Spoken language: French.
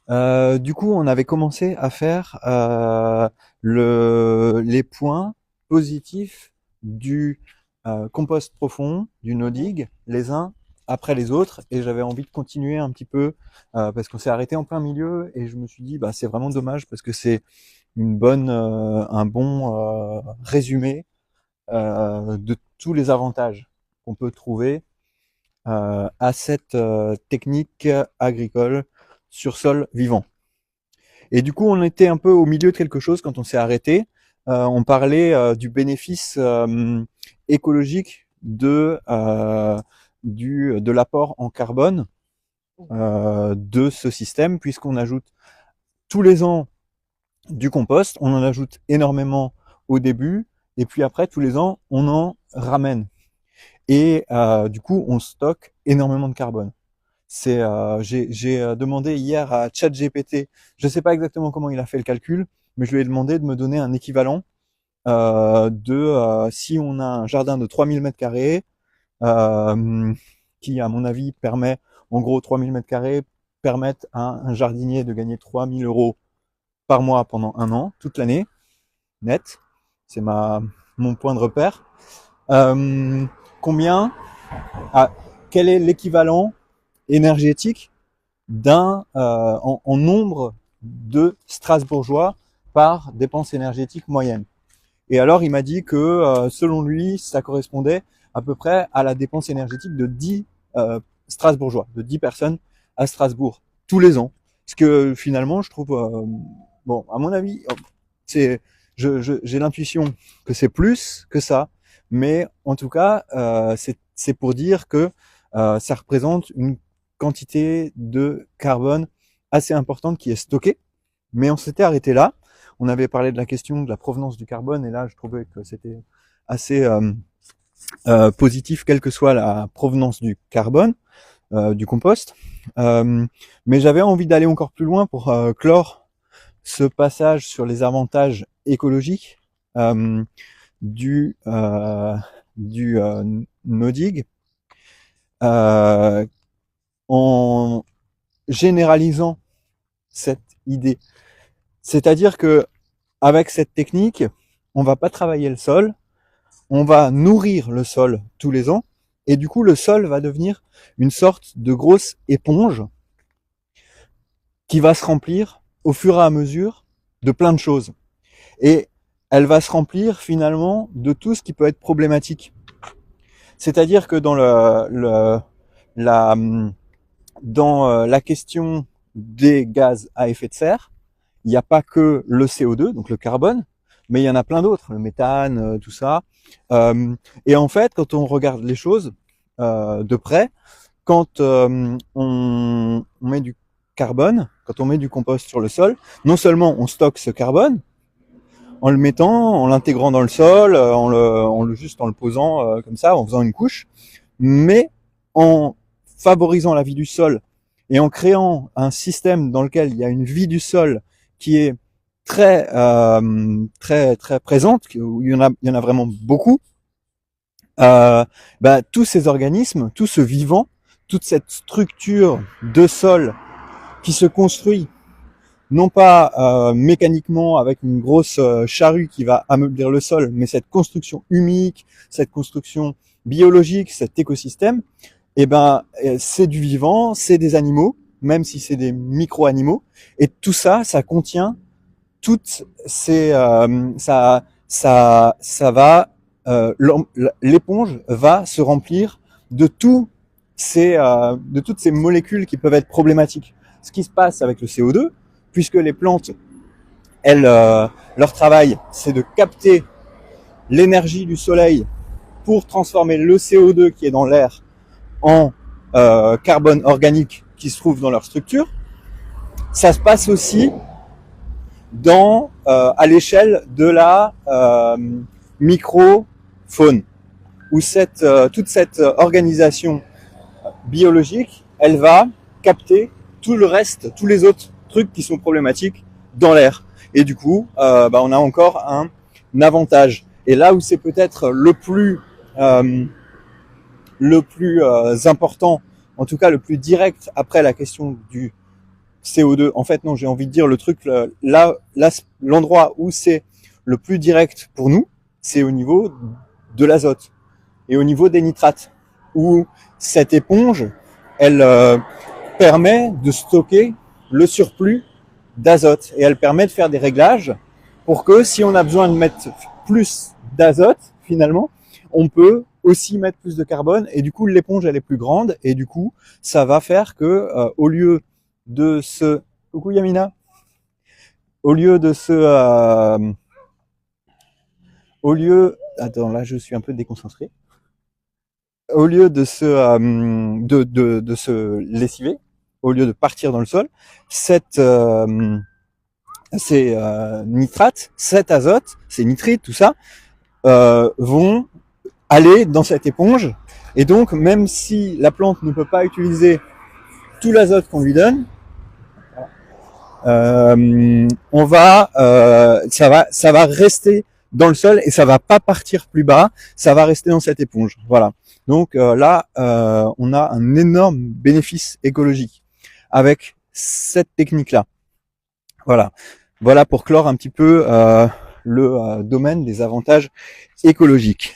Du coup, on avait commencé à faire les points positifs du compost profond, du no-dig, les uns après les autres, et j'avais envie de continuer un petit peu parce qu'on s'est arrêté en plein milieu, et je me suis dit, bah, c'est vraiment dommage parce que c'est un bon résumé de tous les avantages qu'on peut trouver à cette technique agricole sur sol vivant. Et du coup, on était un peu au milieu de quelque chose quand on s'est arrêté. On parlait du bénéfice écologique de l'apport en carbone de ce système, puisqu'on ajoute tous les ans du compost, on en ajoute énormément au début, et puis après, tous les ans, on en ramène. Et du coup, on stocke énormément de carbone. J'ai demandé hier à ChatGPT, je ne sais pas exactement comment il a fait le calcul, mais je lui ai demandé de me donner un équivalent si on a un jardin de 3000 mètres carrés, qui à mon avis permet, en gros 3000 mètres carrés permettent à un jardinier de gagner 3000 euros par mois pendant un an, toute l'année, net. C'est mon point de repère. Euh, combien, ah, quel est l'équivalent énergétique en nombre de Strasbourgeois par dépense énergétique moyenne. Et alors, il m'a dit que selon lui, ça correspondait à peu près à la dépense énergétique de 10 Strasbourgeois, de 10 personnes à Strasbourg, tous les ans. Ce que finalement, je trouve, bon, à mon avis, c'est, j'ai l'intuition que c'est plus que ça, mais en tout cas, c'est pour dire que ça représente une quantité de carbone assez importante qui est stockée. Mais on s'était arrêté là. On avait parlé de la question de la provenance du carbone, et là, je trouvais que c'était assez positif, quelle que soit la provenance du carbone, du compost. Mais j'avais envie d'aller encore plus loin pour clore ce passage sur les avantages écologiques euh, du, euh, du no-dig, en généralisant cette idée. C'est-à-dire que avec cette technique, on va pas travailler le sol, on va nourrir le sol tous les ans, et du coup le sol va devenir une sorte de grosse éponge qui va se remplir au fur et à mesure de plein de choses. Et elle va se remplir finalement de tout ce qui peut être problématique. C'est-à-dire que la, dans la question des gaz à effet de serre, il n'y a pas que le CO2, donc le carbone, mais il y en a plein d'autres, le méthane, tout ça. Et en fait, quand on regarde les choses de près, quand on met du carbone, quand on met du compost sur le sol, non seulement on stocke ce carbone, en le mettant, en l'intégrant dans le sol, juste en le posant comme ça, en faisant une couche, mais en favorisant la vie du sol et en créant un système dans lequel il y a une vie du sol qui est très présente, où il y en a vraiment beaucoup, tous ces organismes, tout ce vivant, toute cette structure de sol qui se construit non pas mécaniquement avec une grosse charrue qui va ameublir le sol, mais cette construction humique, cette construction biologique, cet écosystème, c'est du vivant, c'est des animaux, même si c'est des micro-animaux, et tout ça, ça contient toutes ces, ça va, l'éponge va se remplir de de toutes ces molécules qui peuvent être problématiques. Ce qui se passe avec le CO2, puisque les plantes, elles, leur travail, c'est de capter l'énergie du soleil pour transformer le CO2 qui est dans l'air en carbone organique qui se trouve dans leur structure. Ça se passe aussi à l'échelle de la microfaune, où toute cette organisation biologique, elle va capter tout le reste, tous les autres trucs qui sont problématiques dans l'air. Et du coup, on a encore un avantage. Et là où c'est peut-être le plus important, en tout cas le plus direct après la question du CO2. En fait, non, j'ai envie de dire le truc là, l'endroit où c'est le plus direct pour nous, c'est au niveau de l'azote et au niveau des nitrates, où cette éponge, elle permet de stocker le surplus d'azote et elle permet de faire des réglages pour que si on a besoin de mettre plus d'azote, finalement, on peut aussi mettre plus de carbone et du coup l'éponge elle est plus grande et du coup ça va faire que au lieu de ce coucou Yamina, au lieu de ce au lieu attends là je suis un peu déconcentré, au lieu de de se lessiver, au lieu de partir dans le sol, ces nitrates, cet azote, ces nitrites, tout ça, vont aller dans cette éponge. Et donc, même si la plante ne peut pas utiliser tout l'azote qu'on lui donne, ça va rester dans le sol et ça va pas partir plus bas, ça va rester dans cette éponge. Voilà. Donc là, on a un énorme bénéfice écologique avec cette technique-là. Voilà. Voilà pour clore un petit peu le domaine des avantages écologiques.